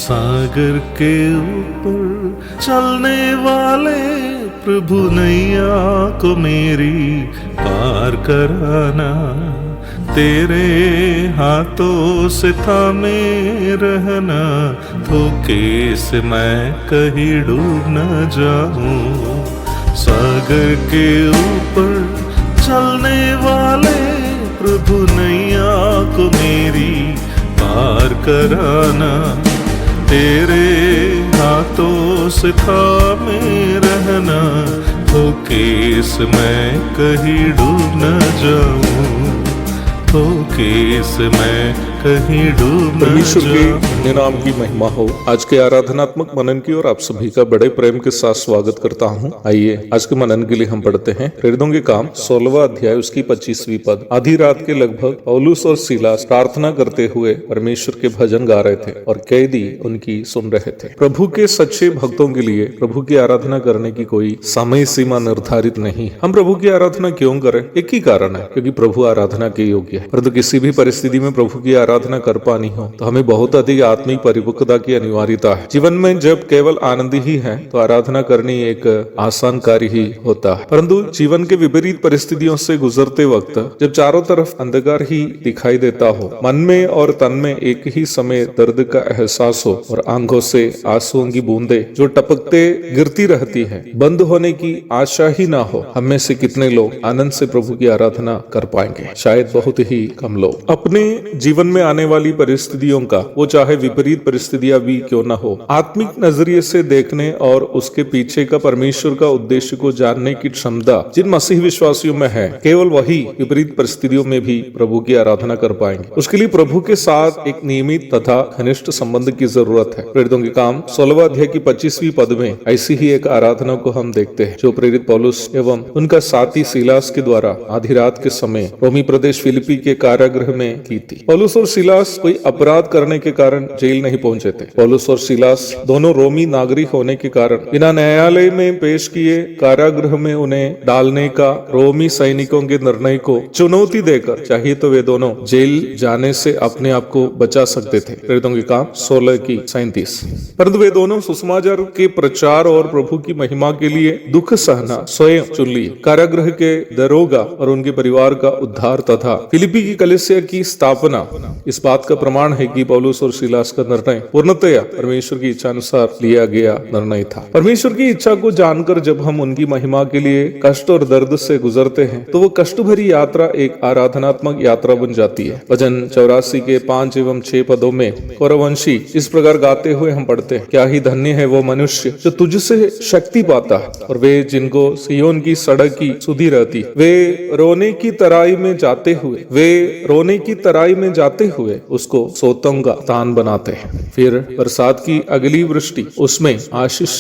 सागर के ऊपर चलने वाले प्रभु नैया को मेरी पार कराना, तेरे हाथों से थामे रहना, धोखे से मैं कहीं डूब न जाऊं। सागर के ऊपर चलने वाले प्रभु नैया को मेरी पार कराना, तेरे हाथों से थामे रहना, धोखे से मैं कहीं डूब न जाऊं, धोखे से मैं कहीं डूब न परमेश्वर के जाऊं। अन्य नाम की महिमा हो। आज के आराधनात्मक मनन की ओर आप सभी का बड़े प्रेम के साथ स्वागत करता हूं। आइए आज के मनन के लिए हम पढ़ते हैं प्रेरितों के काम 16वां अध्याय उसकी 25वीं पद। आधी रात के लगभग पौलुस और सीलास प्रार्थना करते हुए परमेश्वर के भजन गा रहे थे और कैदी उनकी सुन रहे थे। प्रभु के सच्चे भक्तों के लिए प्रभु की आराधना करने की कोई समय सीमा निर्धारित नहीं। हम प्रभु की आराधना क्यों करें? एक ही कारण है, क्योंकि प्रभु आराधना के योग्य है। परंतु किसी भी परिस्थिति में प्रभु की आराधना कर पानी हो तो हमें बहुत अधिक आत्मिक परिपक्वता की अनिवार्यता है। जीवन में जब केवल आनंद ही है तो आराधना करनी एक आसान कार्य ही होता है, परंतु जीवन के विपरीत परिस्थितियों से गुजरते वक्त जब चारों तरफ अंधकार ही दिखाई देता हो, मन में और तन में एक ही समय दर्द का एहसास हो और आंखों से आंसुओं की बूंदे जो टपकते गिरती रहती है, बंद होने की आशा ही ना हो, हम में से कितने लोग आनंद से प्रभु की आराधना कर पाएंगे? शायद बहुत ही कम लोग। अपने जीवन में आने वाली परिस्थितियों का, वो चाहे विपरीत परिस्थितियां भी क्यों न हो, आत्मिक नजरिए से देखने और उसके पीछे का परमेश्वर का उद्देश्य को जानने की क्षमता जिन मसीह विश्वासियों में है, केवल वही विपरीत परिस्थितियों में भी प्रभु की आराधना कर पाएंगे। उसके लिए प्रभु के साथ एक नियमित तथा घनिष्ठ संबंध की जरूरत है। प्रेरितों के काम 16वां अध्याय की 25वीं पद में ऐसी ही एक आराधना को हम देखते हैं जो प्रेरित पौलुस एवं उनका साथी सीलास के द्वारा आधी रात के समय रोमी प्रदेश फिलिपी के कारागृह में की थी। पौलुस और सीलास कोई अपराध करने के कारण जेल नहीं पहुंचे थे। पौलुस और सीलास दोनों रोमी नागरिक होने के कारण बिना न्यायालय में पेश किए कारागृह में उन्हें डालने का रोमी सैनिकों के निर्णय को चुनौती देकर चाहिए तो वे दोनों जेल जाने से अपने आप को बचा सकते थे। प्रेरितों के काम 16 की 37। परंतु वे दोनों सुसमाचार के प्रचार और प्रभु की महिमा के लिए दुख सहना स्वयं चुन लिए। कारागृह के दरोगा और उनके परिवार का उद्धार तथा फिलिपी की कलीसिया की स्थापना इस बात का प्रमाण है कि पौलुस और सीलास का निर्णय पूर्णतया परमेश्वर की इच्छा अनुसार लिया गया निर्णय था। परमेश्वर की इच्छा को जानकर जब हम उनकी महिमा के लिए कष्ट और दर्द से गुजरते हैं तो वो कष्ट भरी यात्रा एक आराधनात्मक यात्रा बन जाती है। भजन 84 के 5 एवं 6 पदों में कौरवंशी इस प्रकार गाते हुए हम पढ़ते हैं, क्या ही धन्य है वो मनुष्य जो तुझसे शक्ति पाता है और वे जिनको सियोन की सड़क की सुधी रहती, वे रोने की तराई में जाते हुए, वे रोने की तराई में जाते हुए उसको सोतों का स्थान बनाते हैं। फिर बरसात की अगली वृष्टि उसमें आशीष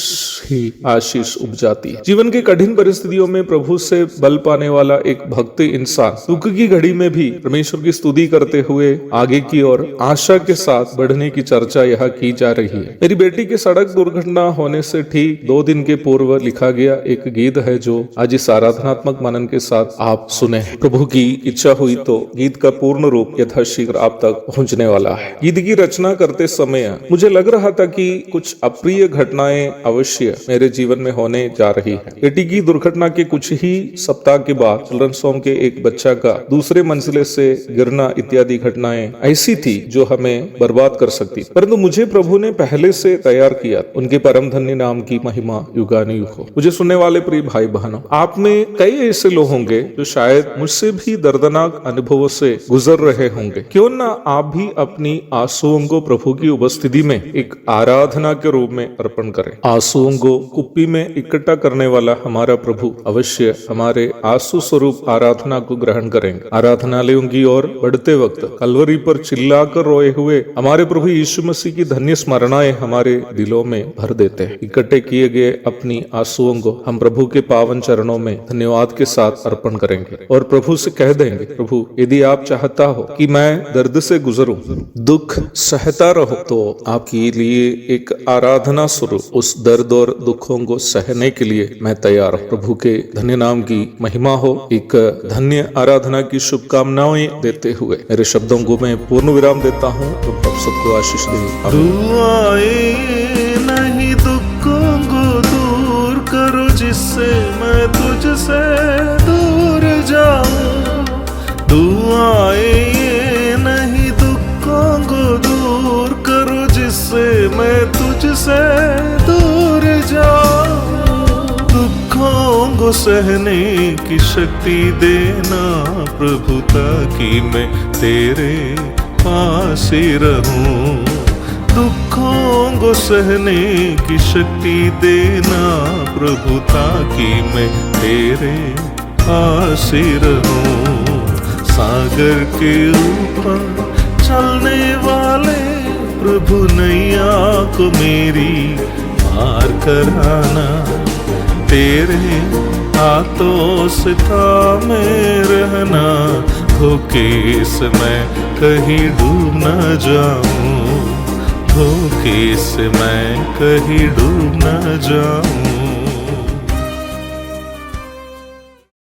ही आशीष उग जाती है। जीवन के कठिन परिस्थितियों में प्रभु से बल पाने वाला एक भक्त इंसान दुख की घड़ी में भी परमेश्वर की स्तुति करते हुए आगे की ओर आशा के साथ बढ़ने की चर्चा यहाँ की जा रही है। मेरी बेटी की सड़क दुर्घटना होने से ठीक 2 दिन के पूर्व लिखा गया एक गीत है जो आज इस आराधनात्मक मनन के साथ आप सुने। प्रभु की इच्छा हुई तो गीत का पूर्ण रूप यथाशीघ्र आप तक पहुंचने वाला है। गीत की रचना करते समय मुझे लग रहा था कि कुछ अप्रिय घटनाएं अवश्य मेरे जीवन में होने जा रही है। बेटी की दुर्घटना के कुछ ही सप्ताह के बाद चिल्ड्रंस होम के एक बच्चा का दूसरे मंजिले से गिरना इत्यादि घटनाएं ऐसी थी जो हमें बर्बाद कर सकती, परंतु मुझे प्रभु ने पहले से तैयार किया। उनके परम धन्य नाम की महिमा युगानुयुग हो। मुझे सुनने वाले प्रिय भाई बहनों, आप में कई ऐसे लोग होंगे जो शायद मुझसे भी दर्दनाक अनुभवों से गुजर रहे होंगे। क्यों ना आप भी अपनी आंसुओं को प्रभु की उपस्थिति में एक आराधना के रूप में अर्पण करें। आंसुओं को कुप्पी में इकट्ठा करने वाला हमारा प्रभु अवश्य हमारे आंसू स्वरूप आराधना को ग्रहण करेंगे। आराधनालयों की ओर बढ़ते वक्त कलवरी पर चिल्लाकर रोए हुए हमारे प्रभु यीशु मसीह की धन्य स्मरणाएं हमारे दिलों में भर देते हैं। इकट्ठे किए गए अपनी आंसुओं को हम प्रभु के पावन चरणों में धन्यवाद के साथ अर्पण करेंगे और प्रभु से कह देंगे, प्रभु यदि आप चाहता हो कि मैं दर्द से गुजरूं, दुख सह सहता रहो। तो आपके लिए एक आराधना स्वरूप उस दर्द और दुखों को सहने के लिए मैं तैयार हूँ। प्रभु के धन्य नाम की महिमा हो। एक धन्य आराधना की शुभकामनाएं देते हुए मेरे शब्दों को मैं पूर्ण विराम देता हूँ। प्रभु आप सबको आशीष दे। दुआएं नहीं दुखों को दूर करो, जिससे मैं तुझसे दूर जाऊं। दुआएं नहीं दुखों को दूर करो, जिससे मैं तुझसे दूर जाऊं। दुखों को सहने की शक्ति देना प्रभु, ताकि मैं तेरे पास ही रहूं। दुखों को सहने की शक्ति देना प्रभु, ताकि मैं तेरे पास ही रहूं। सागर के ऊपर चलने वाले प्रभु, नैया को मेरी पार कराना। तेरे हाथों से थामे रहना, धोखे से मैं कहीं डूब न जाऊं। धोखे से मैं कहीं डूब न जाऊं।